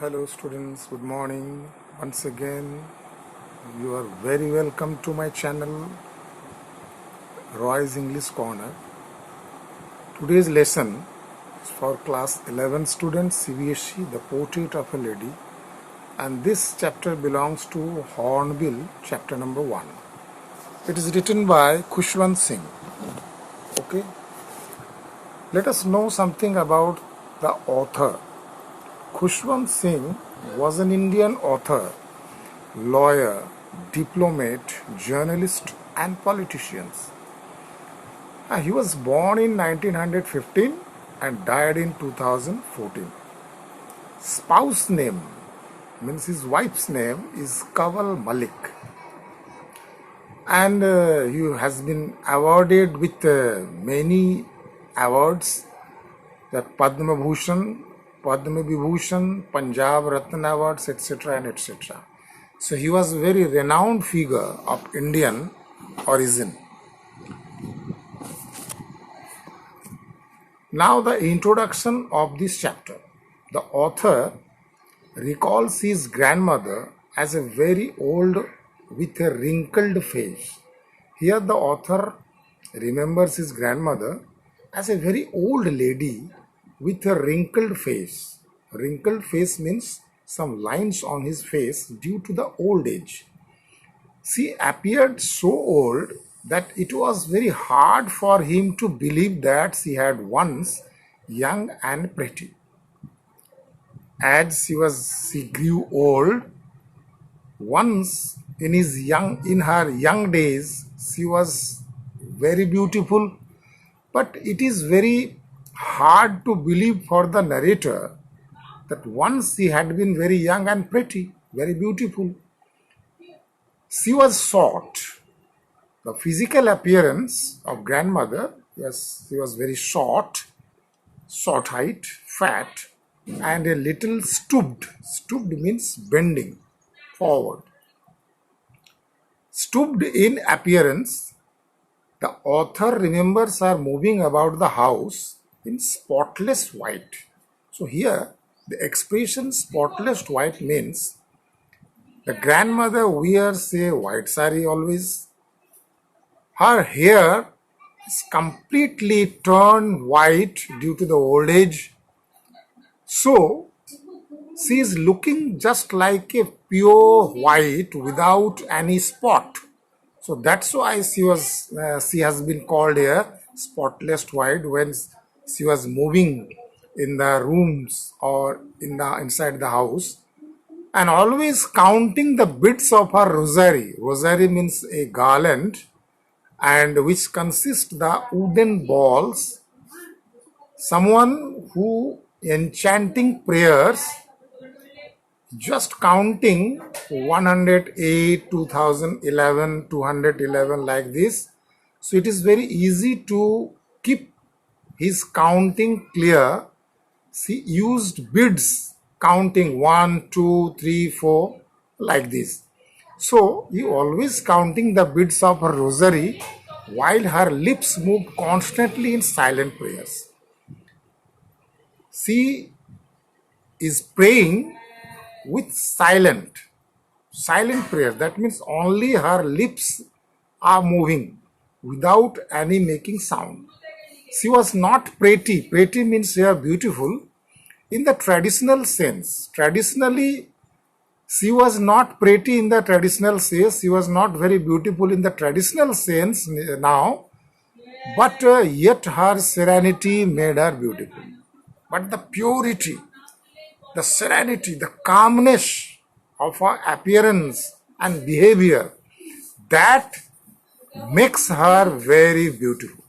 Hello students, good morning. Once again, you are very welcome to my channel Roy's English Corner. Today's lesson is for class 11 students CBSE, The Portrait of a Lady, and this chapter belongs to Hornbill, chapter number 1. It is written by Khushwant Singh. Okay, let us know something about the author. Khushwant Singh was an Indian author, lawyer, diplomat, journalist and politician. He was born in 1915 and died in 2014. Spouse name means his wife's name is Kanwal Malik, and he has been awarded with many awards, that Padma Bhushan, Padma Vibhushan, Punjab Ratna Awards, etc. and etc. So he was a very renowned figure of Indian origin. Now the introduction of this chapter. The author recalls his grandmother as a very old with a wrinkled face. Here the author remembers his grandmother as a very old lady with a wrinkled face. Wrinkled face means some lines on his face due to the old age. She appeared so old that it was very hard for him to believe that she had once young and pretty. As she grew old, once in her young days, she was very beautiful, but it is very hard to believe for the narrator that once she had been very young and pretty, very beautiful. She was short. The physical appearance of grandmother, yes, she was very short height, fat, and a little stooped. Stooped means bending forward. Stooped in appearance, the author remembers her moving about the house in spotless white. So here, the expression spotless white means the grandmother wears a white sari always. Her hair is completely turned white due to the old age. So, she is looking just like a pure white without any spot. So that's why she has been called here spotless white when she was moving in the rooms or inside the house, and always counting the bits of her rosary. Rosary means a garland, and which consists the wooden balls. Someone who enchanting prayers, just counting 108, 2011, 211 like this. So it is very easy to keep his counting clear. She used beads counting 1, 2, 3, 4 like this. So he always counting the beads of her rosary while her lips moved constantly in silent prayers. She is praying with silent prayer. That means only her lips are moving without any making sound. She was not pretty. Pretty means she are beautiful in the traditional sense. Traditionally, she was not pretty in the traditional sense. She was not very beautiful in the traditional sense now, but yet her serenity made her beautiful. But the purity, the serenity, the calmness of her appearance and behavior, that makes her very beautiful.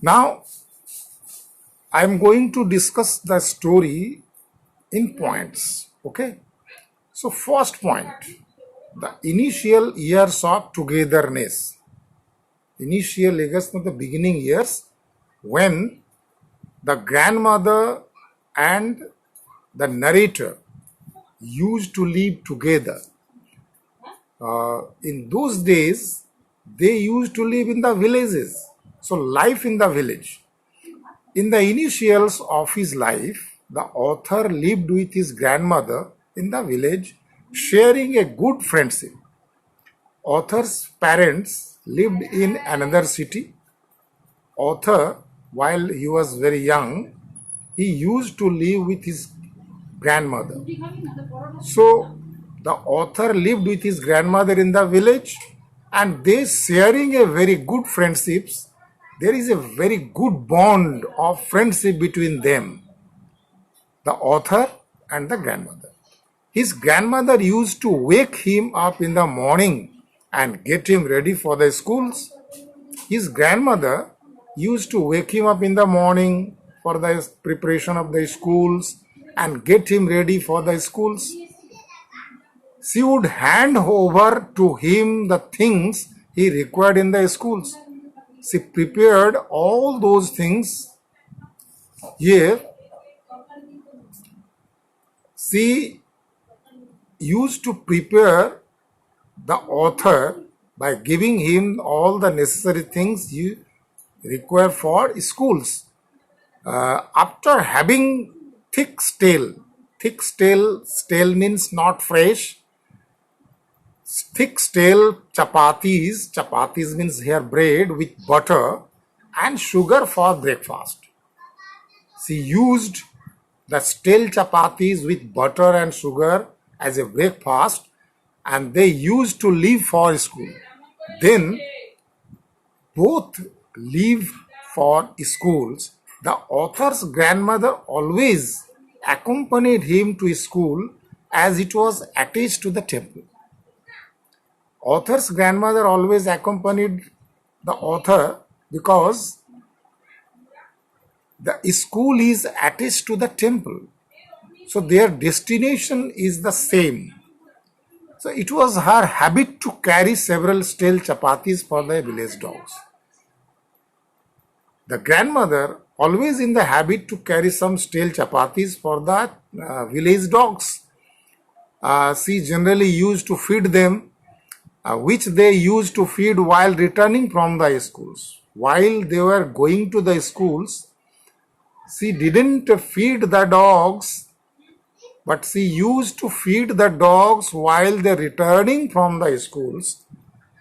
Now, I am going to discuss the story in points. Okay. So, first point, the initial years of togetherness. Initial years, the beginning years, when the grandmother and the narrator used to live together. In those days, they used to live in the villages. So life in the village. In the initials of his life, the author lived with his grandmother in the village, sharing a good friendship. Author's parents lived in another city. Author, while he was very young, he used to live with his grandmother. So the author lived with his grandmother in the village, and they sharing a very good friendships. There is a very good bond of friendship between them, the author and the grandmother. His grandmother used to wake him up in the morning and get him ready for the schools. His grandmother used to wake him up in the morning for the preparation of the schools and get him ready for the schools. She would hand over to him the things he required in the schools. She prepared all those things. Here, she used to prepare the author by giving him all the necessary things you require for schools. After having thick stale means not fresh, thick stale chapatis means here bread with butter and sugar for breakfast. She used the stale chapatis with butter and sugar as a breakfast, and they used to leave for school. Then both leave for schools. The author's grandmother always accompanied him to school as it was attached to the temple. Author's grandmother always accompanied the author because the school is attached to the temple. So their destination is the same. So it was her habit to carry several stale chapatis for the village dogs. The grandmother always in the habit to carry some stale chapatis for the village dogs. She generally used to feed them, which they used to feed while returning from the schools. While they were going to the schools, she didn't feed the dogs, but she used to feed the dogs while they're returning from the schools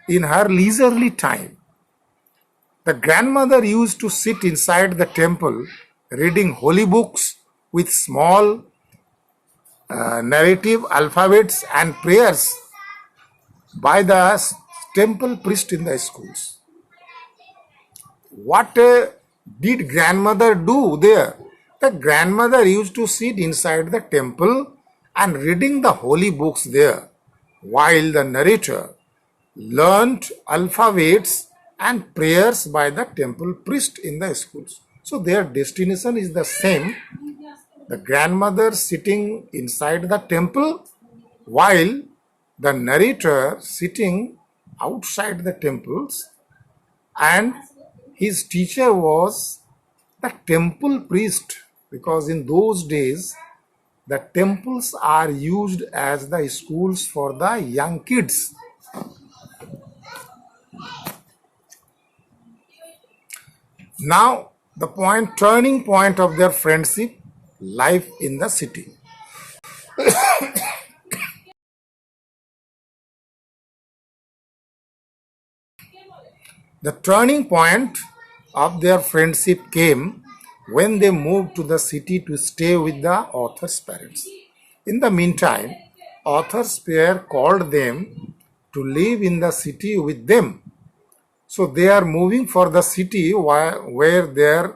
in her leisurely time. The grandmother used to sit inside the temple reading holy books with small narrative alphabets and prayers by the temple priest in the schools. What did grandmother do there? The grandmother used to sit inside the temple and reading the holy books there, while the narrator learnt alphabets and prayers by the temple priest in the schools. So their destination is the same. The grandmother sitting inside the temple, while the narrator sitting outside the temples, and his teacher was the temple priest, because in those days the temples are used as the schools for the young kids. Now the turning point of their friendship, life in the city. The turning point of their friendship came when they moved to the city to stay with the author's parents. In the meantime, author's pair called them to live in the city with them. So they are moving for the city where the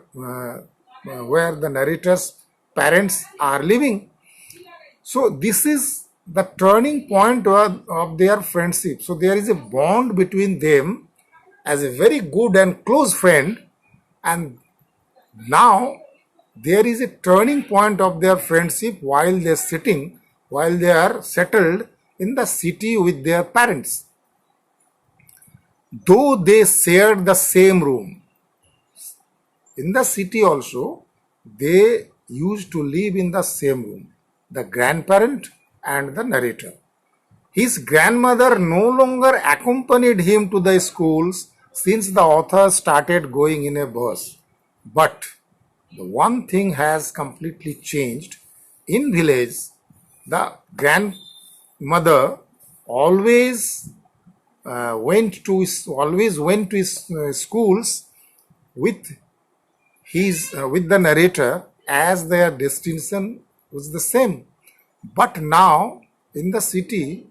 narrator's parents are living. So this is the turning point of their friendship. So there is a bond between them as a very good and close friend, and now there is a turning point of their friendship while they are settled in the city with their parents. Though they shared the same room, in the city also they used to live in the same room, the grandparent and the narrator. His grandmother no longer accompanied him to the schools since the author started going in a bus. But the one thing has completely changed. In village, the grandmother always always went to his schools with with the narrator, as their destination was the same. But now in the city,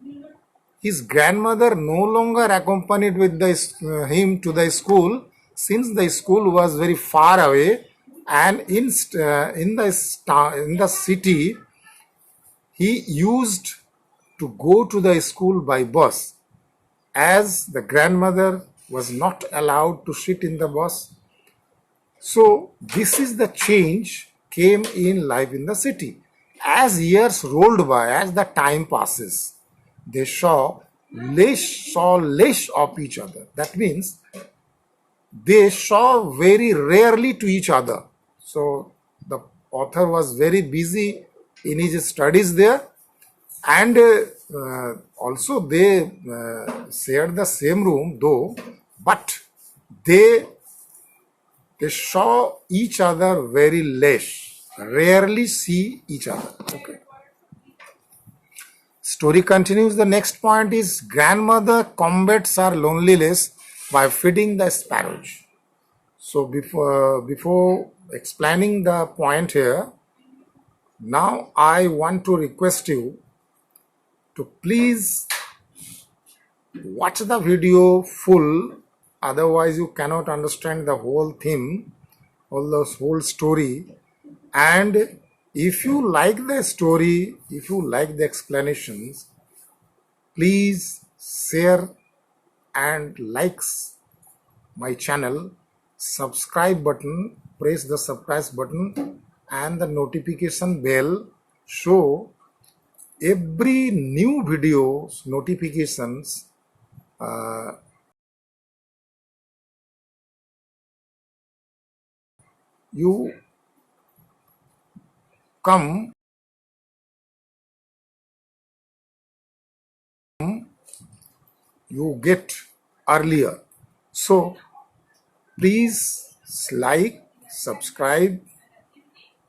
his grandmother no longer accompanied with him to the school, since the school was very far away, and in the city he used to go to the school by bus, as the grandmother was not allowed to sit in the bus. So this is the change came in life in the city. As years rolled by, as the time passes, they saw less of each other. That means they saw very rarely to each other. So the author was very busy in his studies there, and also they shared the same room though, but they they saw each other very less, rarely see each other. Okay. Story continues. The next point is grandmother combats her loneliness by feeding the sparrows. So before explaining the point here, now I want to request you to please watch the video full, otherwise you cannot understand the whole theme, whole story. And if you like the story, if you like the explanations, please share and likes my channel, subscribe button, press the subscribe button and the notification bell, so every new videos notifications you come, you get earlier. So please like, subscribe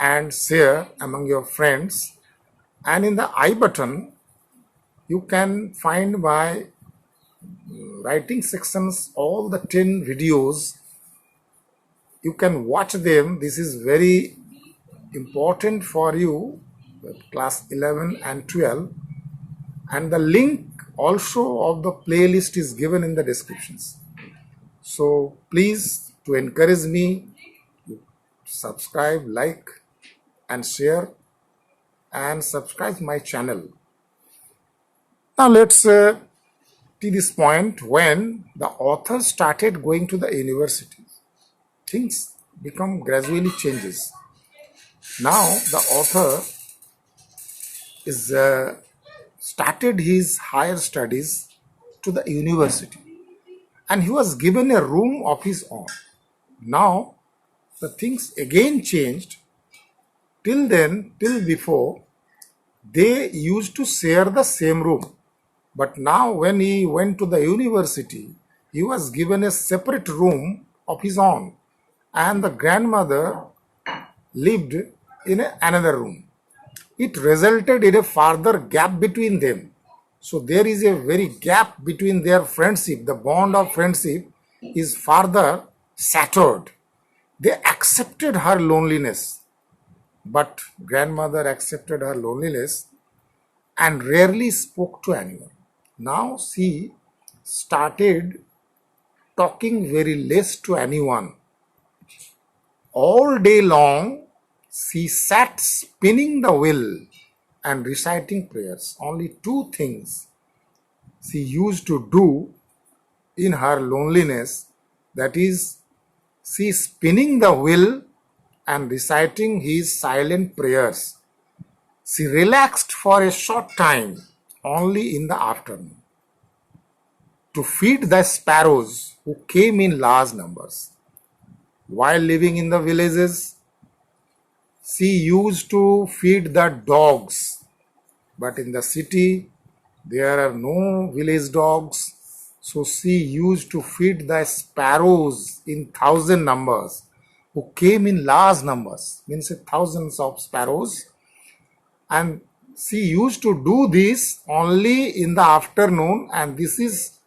and share among your friends. And in the I button, you can find my writing sections, all the 10 videos. You can watch them. This is very important for you, class 11 and 12. And the link also of the playlist is given in the descriptions. So please, to encourage me, subscribe, like and share and subscribe my channel. Now let's see this point. When the author started going to the university, things become gradually changes. Now the author is started his higher studies to the university, and he was given a room of his own. Now the things again changed. Till then, till before, they used to share the same room. But now when he went to the university, he was given a separate room of his own, and the grandmother lived in another room. It resulted in a further gap between them. So there is a very gap between their friendship. The bond of friendship is further shattered. They accepted her loneliness, but grandmother accepted her loneliness and rarely spoke to anyone. Now she started talking very less to anyone. All day long, she sat spinning the wheel and reciting prayers. Only two things she used to do in her loneliness, that is, she spinning the wheel and reciting his silent prayers. She relaxed for a short time, only in the afternoon, to feed the sparrows who came in large numbers. While living in the villages, she used to feed the dogs, but in the city there are no village dogs, so she used to feed the sparrows in thousand numbers who came in large numbers, means thousands of sparrows, and she used to do this only in the afternoon, and this is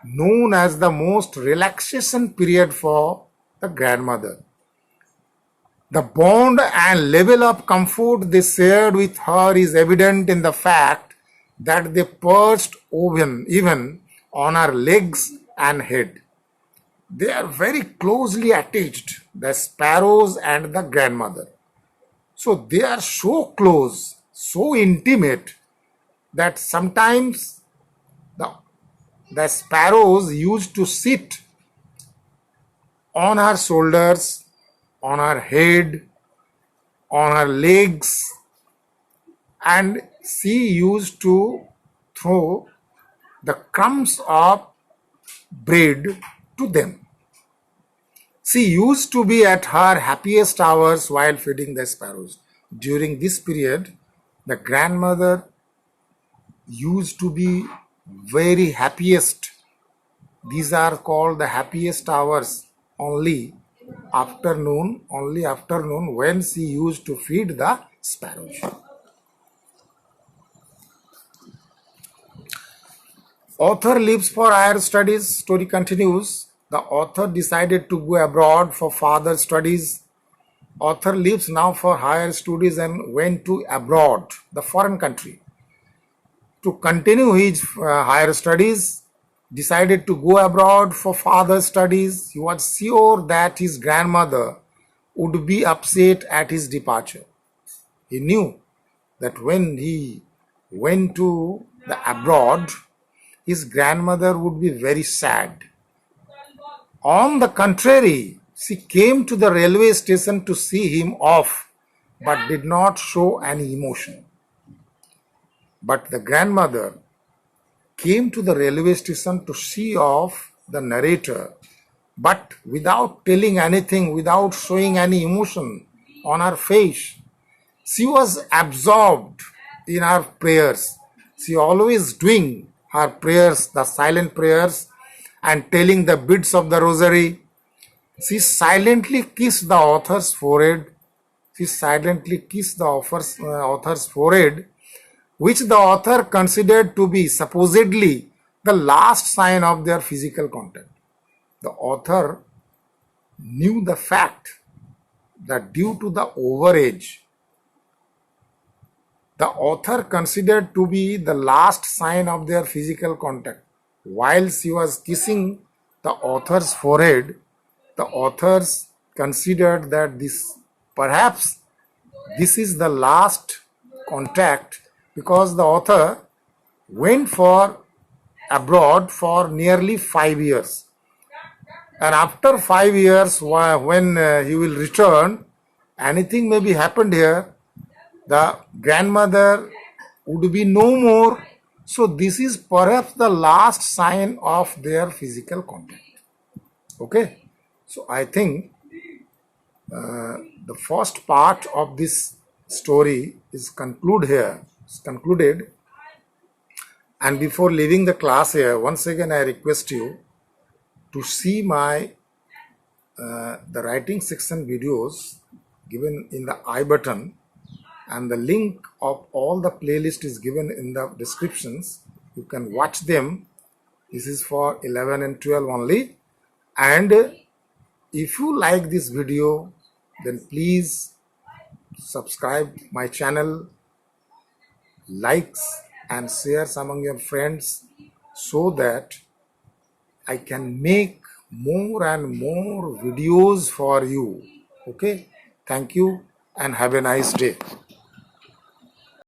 known as the most relaxation period for the grandmother. The bond and level of comfort they shared with her is evident in the fact that they perched even on her legs and head. They are very closely attached, the sparrows and the grandmother. So they are so close, so intimate that sometimes the sparrows used to sit on her shoulders, on her head, on her legs, and she used to throw the crumbs of bread to them. She used to be at her happiest hours while feeding the sparrows. During this period, the grandmother used to be very happiest. These are called the happiest hours, only afternoon when she used to feed the sparrows. Author leaves for higher studies. Story continues. The author decided to go abroad for further studies. Author leaves now for higher studies and went to abroad, the foreign country, to continue his higher studies. Decided to go abroad for further studies. He was sure that his grandmother would be upset at his departure. He knew that when he went to the abroad, his grandmother would be very sad. On the contrary, she came to the railway station to see him off, but did not show any emotion. But the grandmother came to the railway station to see off the narrator, but without telling anything, without showing any emotion on her face. She was absorbed in her prayers. She always doing her prayers, the silent prayers, and telling the beads of the rosary. She silently kissed the author's forehead. She silently kissed the author's forehead, which the author considered to be supposedly the last sign of their physical contact. The author knew the fact that due to the overage, the author considered to be the last sign of their physical contact. While she was kissing the author's forehead, the authors considered that perhaps this is the last contact, because the author went for abroad for nearly 5 years. And after 5 years, when he will return, anything may be happened here. The grandmother would be no more. So this is perhaps the last sign of their physical contact. Okay. So I think the first part of this story is concluded. And before leaving the class here, once again I request you to see my the writing section videos given in the I button, and the link of all the playlist is given in the descriptions. You can watch them. This is for 11 and 12 only. And if you like this video, then please subscribe my channel, likes and shares among your friends, so that I can make more and more videos for you. Okay, thank you and have a nice day.